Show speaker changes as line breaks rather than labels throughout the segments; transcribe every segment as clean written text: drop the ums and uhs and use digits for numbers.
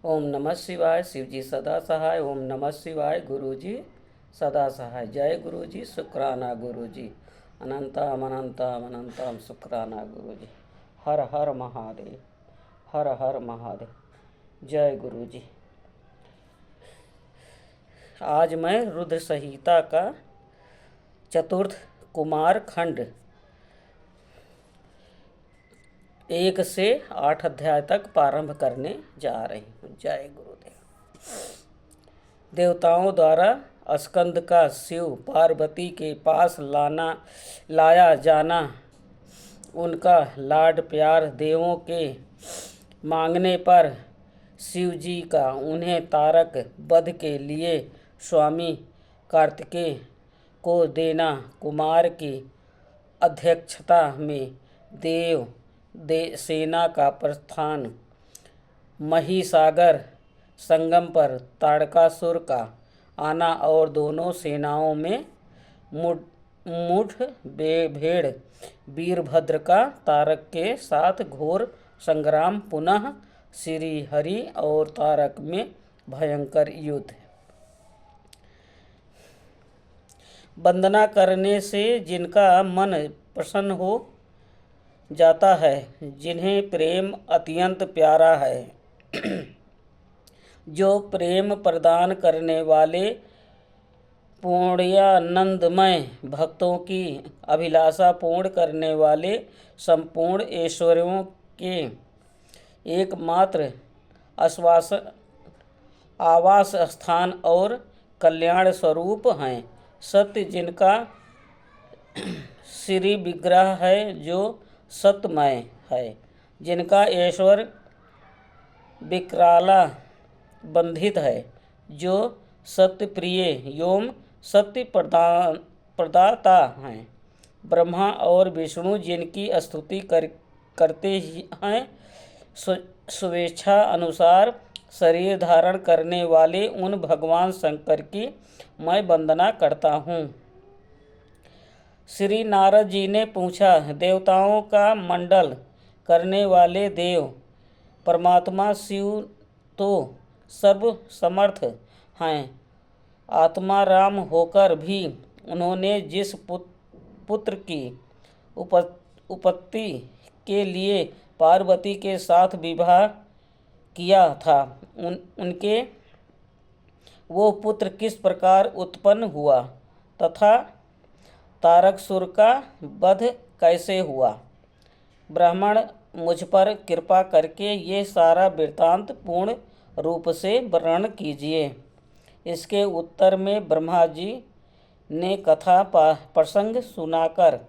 ओम नमः शिवाय। शिव जी सदा सहाय। ओम नमः शिवाय। गुरु जी सदा सहाय। जय गुरु जी। शुक्राना गुरु जी। अनंतम अनंतम अनंतम शुक्राना गुरु जी। हर हर महादेव। हर हर महादेव। जय गुरु जी। आज मैं रुद्र संहिता का चतुर्थ कुमार खंड 1 से 8 अध्याय तक प्रारंभ करने जा रही हूँ। जय गुरुदेव। देवताओं द्वारा स्कंद का शिव पार्वती के पास लाया जाना, उनका लाड प्यार देवों के मांगने पर शिव जी का उन्हें तारक वध के लिए स्वामी कार्तिकेय को देना, कुमार की अध्यक्षता में सेना का प्रस्थान, महिसागर संगम पर ताड़कासुर का आना और दोनों सेनाओं में मुठभेड़, वीरभद्र का तारक के साथ घोर संग्राम, पुनः श्री हरि और तारक में भयंकर युद्ध। वंदना करने से जिनका मन प्रसन्न हो जाता है, जिन्हें प्रेम अत्यंत प्यारा है, जो प्रेम प्रदान करने वाले पुण्यानंदमय भक्तों की अभिलाषा पूर्ण करने वाले संपूर्ण ऐश्वर्यों के एकमात्र आवास स्थान और कल्याण स्वरूप हैं। सत्य जिनका श्री विग्रह है, जो सत्यमय है, जिनका ऐश्वर्य विकराला बंधित है, जो सत्य प्रिय एवं सत्य प्रदाता हैं। ब्रह्मा और विष्णु जिनकी स्तुति करते हैं, स्वेच्छा अनुसार शरीर धारण करने वाले उन भगवान शंकर की मैं वंदना करता हूँ। श्री नारद जी ने पूछा, देवताओं का मंडल करने वाले देव परमात्मा शिव तो सर्वसमर्थ हैं, आत्माराम होकर भी उन्होंने जिस पुत्र की उत्पत्ति के लिए पार्वती के साथ विवाह किया था, उनके वो पुत्र किस प्रकार उत्पन्न हुआ तथा तारकासुर का वध कैसे हुआ। ब्राह्मण मुझ पर कृपा करके ये सारा वृत्तांत पूर्ण रूप से वर्णन कीजिए। इसके उत्तर में ब्रह्मा जी ने कथा प्रसंग सुनाकर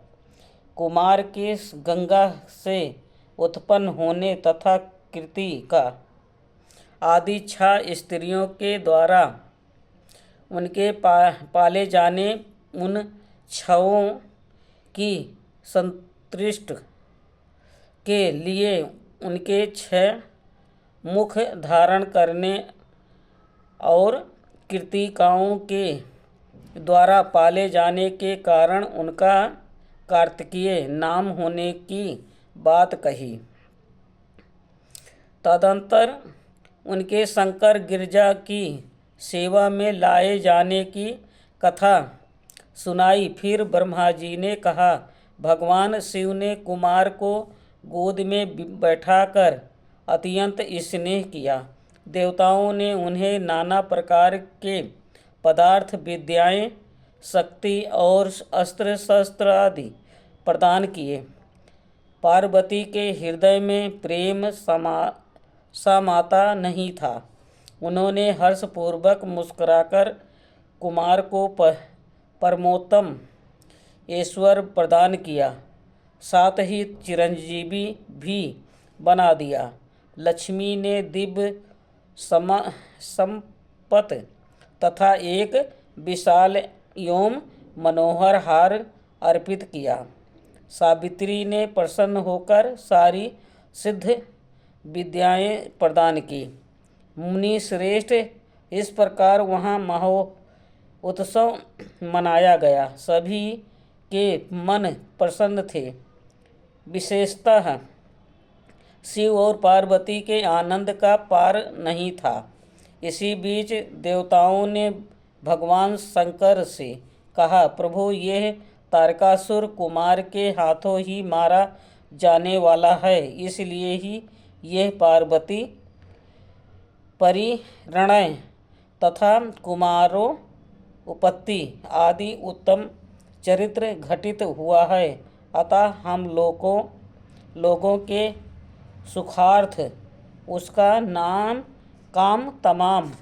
कुमार के गंगा से उत्पन्न होने तथा कृति का आदि 6 स्त्रियों के द्वारा उनके पाले जाने, उन 6 की संतुष्ट के लिए उनके 6 मुख धारण करने और कृतिकाओं के द्वारा पाले जाने के कारण उनका कार्तिकेय नाम होने की बात कही। तदंतर उनके शंकर गिरजा की सेवा में लाए जाने की कथा सुनाई। फिर ब्रह्मा जी ने कहा, भगवान शिव ने कुमार को गोद में बैठाकर अत्यंत स्नेह किया। देवताओं ने उन्हें नाना प्रकार के पदार्थ, विद्याएं, शक्ति और अस्त्र शस्त्र आदि प्रदान किए। पार्वती के हृदय में प्रेम समाता नहीं था। उन्होंने हर्षपूर्वक मुस्कुराकर कुमार को परमोत्तम ऐश्वर्य प्रदान किया, साथ ही चिरंजीवी भी बना दिया। लक्ष्मी ने दिव्य संपत्ति तथा एक विशाल एवं मनोहर हार अर्पित किया। सावित्री ने प्रसन्न होकर सारी सिद्ध विद्याएं प्रदान की। मुनि श्रेष्ठ, इस प्रकार वहाँ महोत्सव मनाया गया। सभी के मन प्रसन्न थे। विशेषतः शिव और पार्वती के आनंद का पार नहीं था। इसी बीच देवताओं ने भगवान शंकर से कहा, प्रभु यह तारकासुर कुमार के हाथों ही मारा जाने वाला है, इसलिए ही यह पार्वती परिणय तथा कुमारों उपत्ति आदि उत्तम चरित्र घटित हुआ है। अतः हम लोगों के सुखार्थ उसका नाम काम तमाम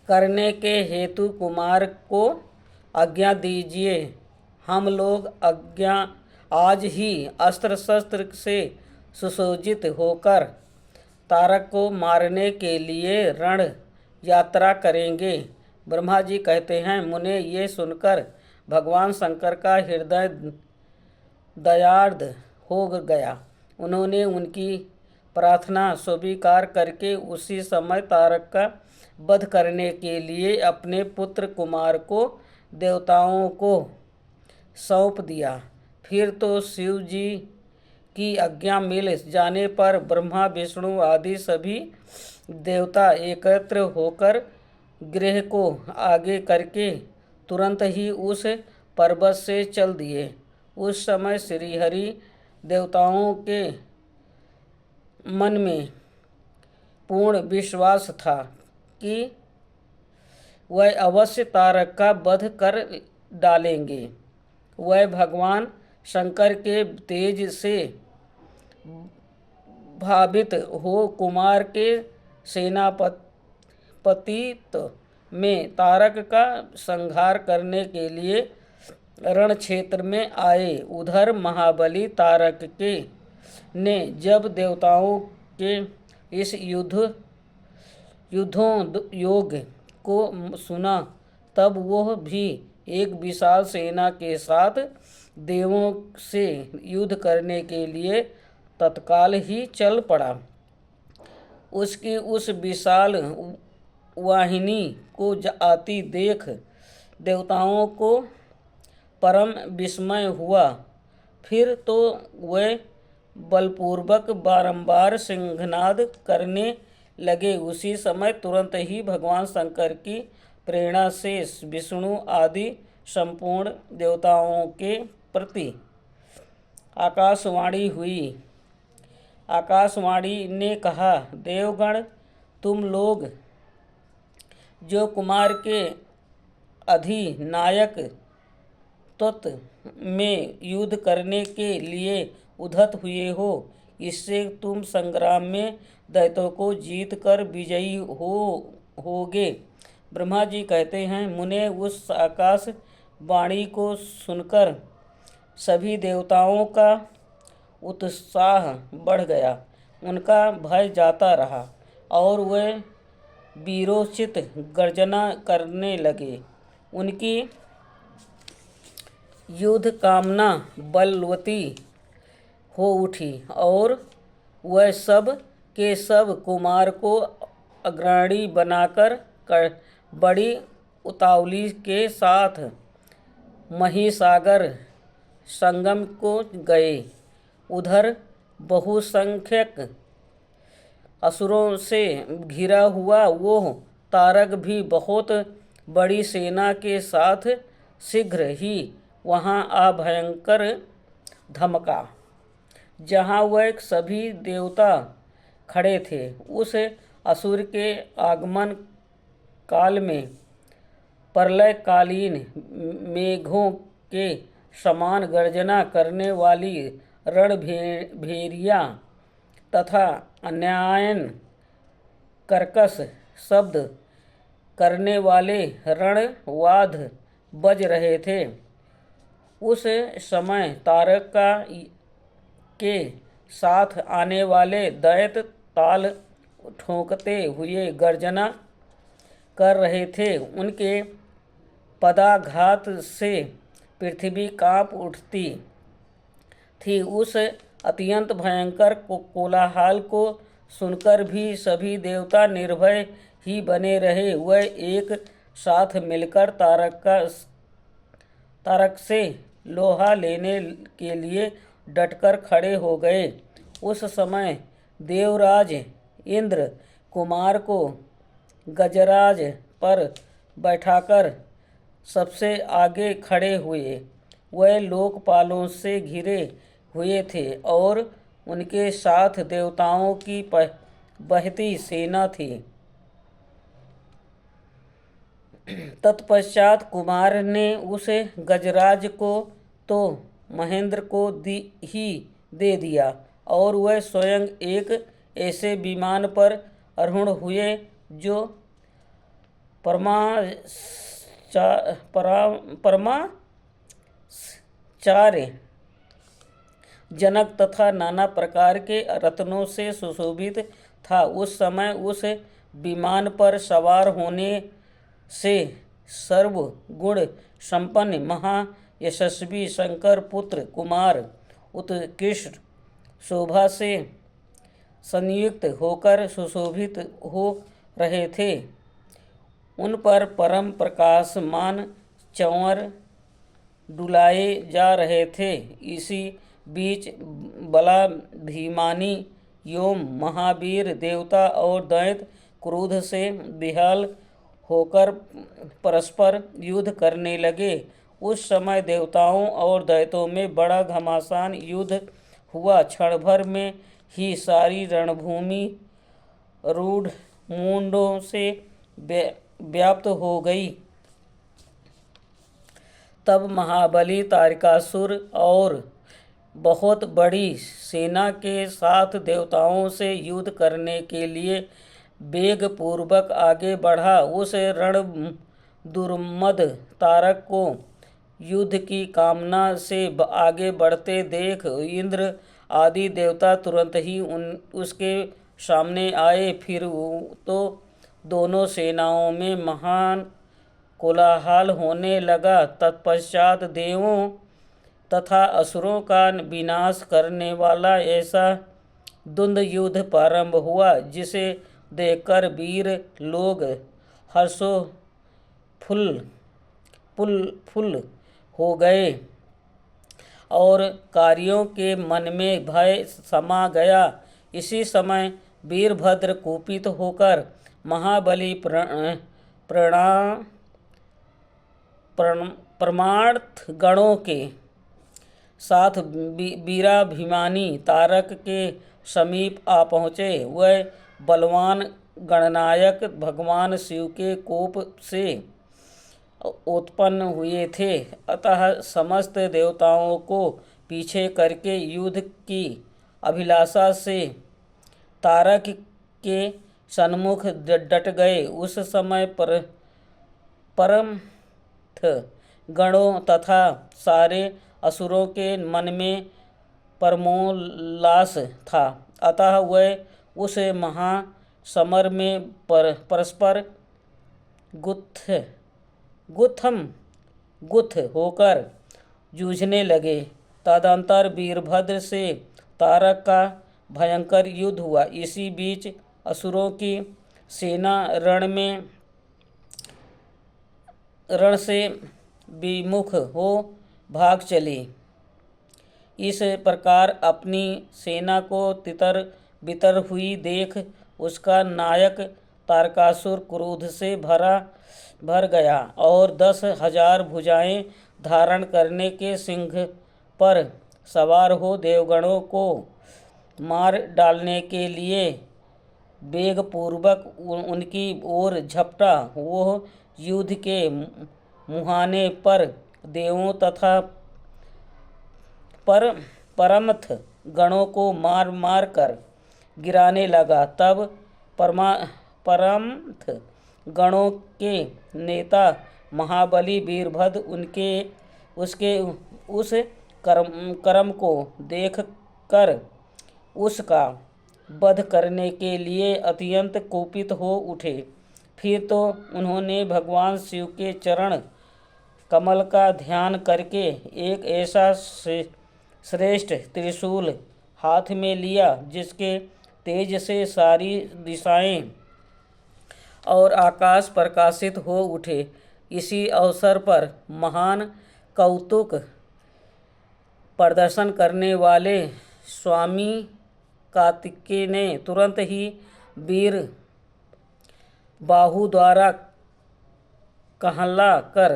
करने के हेतु कुमार को आज्ञा दीजिए। हम लोग आज ही अस्त्र शस्त्र से सुसज्जित होकर तारक को मारने के लिए रण यात्रा करेंगे। ब्रह्मा जी कहते हैं, मुने ये सुनकर भगवान शंकर का हृदय दयार्द हो गया। उन्होंने उनकी प्रार्थना स्वीकार करके उसी समय तारक का वध करने के लिए अपने पुत्र कुमार को देवताओं को सौंप दिया। फिर तो शिव जी की आज्ञा मिल जाने पर ब्रह्मा विष्णु आदि सभी देवता एकत्र होकर गृह को आगे करके तुरंत ही उस पर्वत से चल दिए। उस समय श्रीहरि देवताओं के मन में पूर्ण विश्वास था कि वह अवश्य तारक का वध कर डालेंगे। वह भगवान शंकर के तेज से भावित हो कुमार के सेनापतित्व में तारक का संहार करने के लिए रण क्षेत्र में आए। उधर महाबली तारक के ने जब देवताओं के इस योग को सुना, तब वह भी एक विशाल सेना के साथ देवों से युद्ध करने के लिए तत्काल ही चल पड़ा। उसकी उस विशाल वाहिनी को आती देख देवताओं को परम विस्मय हुआ। फिर तो वे बलपूर्वक बारंबार सिंहनाद करने लगे। उसी समय तुरंत ही भगवान शंकर की प्रेरणा से विष्णु आदि संपूर्ण देवताओं के प्रति आकाशवाणी हुई। आकाशवाणी ने कहा, देवगण, तुम लोग जो कुमार के अधिनायक तत्व में युद्ध करने के लिए उद्यत हुए हो, इससे तुम संग्राम में दैत्यों को जीत कर विजयी होगे। ब्रह्मा जी कहते हैं, मुने उस आकाश वाणी को सुनकर सभी देवताओं का उत्साह बढ़ गया। उनका भय जाता रहा और वे वीरोचित गर्जना करने लगे। उनकी युद्ध कामना बलवती हो उठी और वह सब के सब कुमार को अग्रणी बनाकर बड़ी उतावली के साथ महिसागर संगम को गए। उधर बहुसंख्यक असुरों से घिरा हुआ वो तारक भी बहुत बड़ी सेना के साथ शीघ्र ही वहां आ भयंकर धमका। जहां वह सभी देवता खड़े थे, उस असुर के आगमन काल में प्रलयकालीन मेघों के समान गर्जना करने वाली रणभेरियाँ तथा अन्यायन कर्कश शब्द करने वाले रणवाद बज रहे थे। उस समय तारक के साथ आने वाले दैत्य ताल ठोंकते हुए गर्जना कर रहे थे। उनके पदाघात से पृथ्वी कांप उठती थी। उस अत्यंत भयंकर कोलाहल को सुनकर भी सभी देवता निर्भय ही बने रहे। वह एक साथ मिलकर तारक से लोहा लेने के लिए डटकर खड़े हो गए। उस समय देवराज इंद्र कुमार को गजराज पर बैठाकर सबसे आगे खड़े हुए। वह लोकपालों से घिरे हुए थे और उनके साथ देवताओं की बहती सेना थी। तत्पश्चात कुमार ने उस गजराज को तो महेंद्र को ही दे दिया और वह स्वयं एक ऐसे विमान पर आरूढ़ हुए जो परमाचार्य जनक तथा नाना प्रकार के रत्नों से सुशोभित था। उस समय उस विमान पर सवार होने से सर्वगुण संपन्न महायशस्वी शंकर पुत्र कुमार उत्कृष्ट शोभा से संयुक्त होकर सुशोभित हो रहे थे। उन पर परम प्रकाशमान चंवर डुलाए जा रहे थे। इसी बीच बलाभिमानी योम महावीर देवता और दैत्य क्रोध से विह्वल होकर परस्पर युद्ध करने लगे। उस समय देवताओं और दैत्यों में बड़ा घमासान युद्ध हुआ। क्षण भर में ही सारी रणभूमि रूढ़ मुंडों से व्याप्त हो गई। तब महाबली तारकासुर और बहुत बड़ी सेना के साथ देवताओं से युद्ध करने के लिए वेग पूर्वक आगे बढ़ा। उस रण दुर्मद तारक को युद्ध की कामना से आगे बढ़ते देख इंद्र आदि देवता तुरंत ही उसके सामने आए। फिर तो दोनों सेनाओं में महान कोलाहल होने लगा। तत्पश्चात देवों तथा असुरों का विनाश करने वाला ऐसा द्वंद युद्ध प्रारंभ हुआ, जिसे देखकर वीर लोग हर्षोल्फुल्ल हो गए और कार्यों के मन में भय समा गया। इसी समय वीरभद्र कुपित होकर महाबली परमार्थ गणों के साथ वीराभिमानी तारक के समीप आ पहुँचे। वह बलवान गणनायक भगवान शिव के कोप से उत्पन्न हुए थे। अतः समस्त देवताओं को पीछे करके युद्ध की अभिलाषा से तारक के सन्मुख डट गए। उस समय परमथ गणों तथा सारे असुरों के मन में परमोल्लास था। अतः वह उस महासमर में परस्पर गुथ होकर जूझने लगे। तदंतर वीरभद्र से तारक का भयंकर युद्ध हुआ। इसी बीच असुरों की सेना रण से विमुख हो भाग चली। इस प्रकार अपनी सेना को तितर बितर हुई देख उसका नायक तारकासुर क्रोध से भर गया और 10,000 भुजाएं धारण करने के सिंह पर सवार हो देवगणों को मार डालने के लिए वेगपूर्वक उनकी ओर झपटा। वो युद्ध के मुहाने पर देवों तथा परमथ गणों को मार मार कर गिराने लगा। तब परमथ गणों के नेता महाबली वीरभद्र उसके उस कर्म को देखकर उसका वध करने के लिए अत्यंत कुपित हो उठे। फिर तो उन्होंने भगवान शिव के चरण कमल का ध्यान करके एक ऐसा श्रेष्ठ त्रिशूल हाथ में लिया जिसके तेज से सारी दिशाएं और आकाश प्रकाशित हो उठे। इसी अवसर पर महान कौतुक प्रदर्शन करने वाले स्वामी कार्तिकेय ने तुरंत ही वीर बाहु द्वारा कहला कर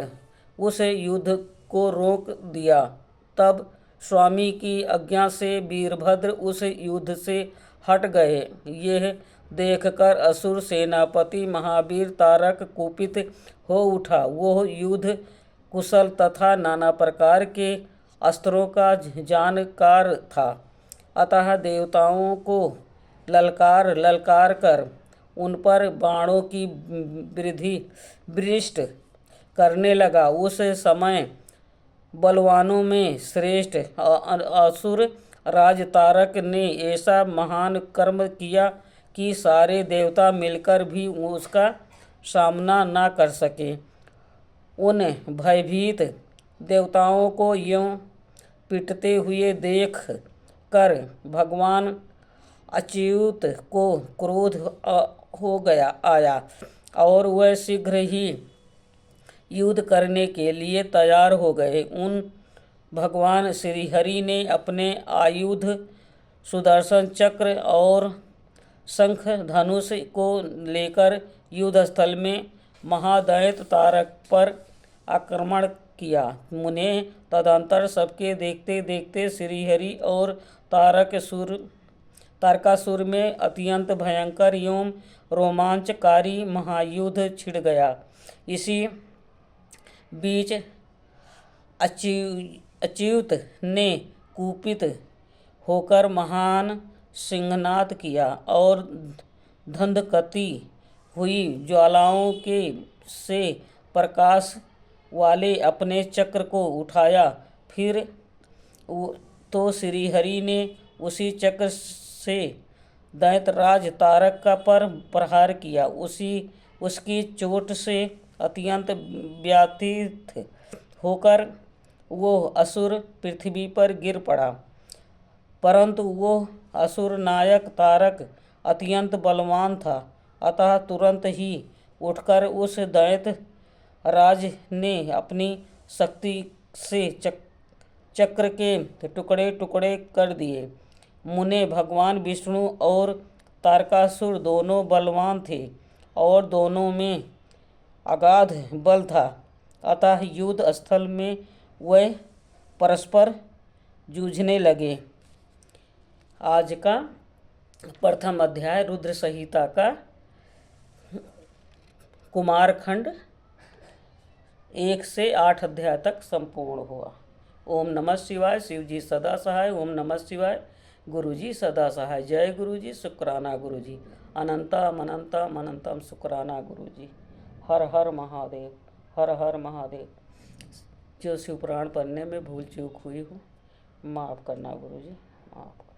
उस युद्ध को रोक दिया। तब स्वामी की आज्ञा से वीरभद्र उस युद्ध से हट गए। यह देखकर असुर सेनापति महावीर तारक कुपित हो उठा। वो युद्ध कुशल तथा नाना प्रकार के अस्त्रों का जानकार था, अतः देवताओं को ललकार ललकार कर उन पर बाणों की वृष्टि करने लगा। उस समय बलवानों में श्रेष्ठ असुर राज तारक ने ऐसा महान कर्म किया कि सारे देवता मिलकर भी उसका सामना न कर सके। उन भयभीत देवताओं को यूं पिटते हुए देख कर भगवान अच्युत को क्रोध आया और वह शीघ्र ही युद्ध करने के लिए तैयार हो गए। उन भगवान श्रीहरि ने अपने आयुध सुदर्शन चक्र और शंख धनुष को लेकर युद्ध स्थल में महादैत्य तारक पर आक्रमण किया। उन्हें तदंतर सबके देखते देखते श्रीहरि और तारकासुर में अत्यंत भयंकर एवं रोमांचकारी महायुद्ध छिड़ गया। इसी बीच अच्युत ने कुपित होकर महान सिंहनाद किया और धंधकती हुई ज्वालाओं के से प्रकाश वाले अपने चक्र को उठाया। फिर तो श्रीहरि ने उसी चक्र से दैत्यराज तारक का पर प्रहार किया। उसकी चोट से अत्यंत व्याधित होकर वो असुर पृथ्वी पर गिर पड़ा, परंतु वो असुर नायक तारक अत्यंत बलवान था, अतः तुरंत ही उठकर उस दैत्य राज ने अपनी शक्ति से चक्र के टुकड़े टुकड़े कर दिए। मुने भगवान विष्णु और तारकासुर दोनों बलवान थे और दोनों में अगाध बल था, अतः युद्ध स्थल में वह परस्पर जूझने लगे। आज का प्रथम अध्याय रुद्र संहिता का कुमारखंड 1 से 8 अध्याय तक संपूर्ण हुआ। ओम नमः शिवाय। शिव जी सदा सहाय। ओम नमः शिवाय। गुरु जी सदा सहाय। जय गुरु जी। शुक्राना गुरु जी। अनंतम अनंतम अनंतम शुक्राना गुरु जी। हर हर महादेव। हर हर महादेव। जो शिव पुराण पढ़ने में भूल चूक हुई हो माफ़ करना गुरु जी, माफ़ करना।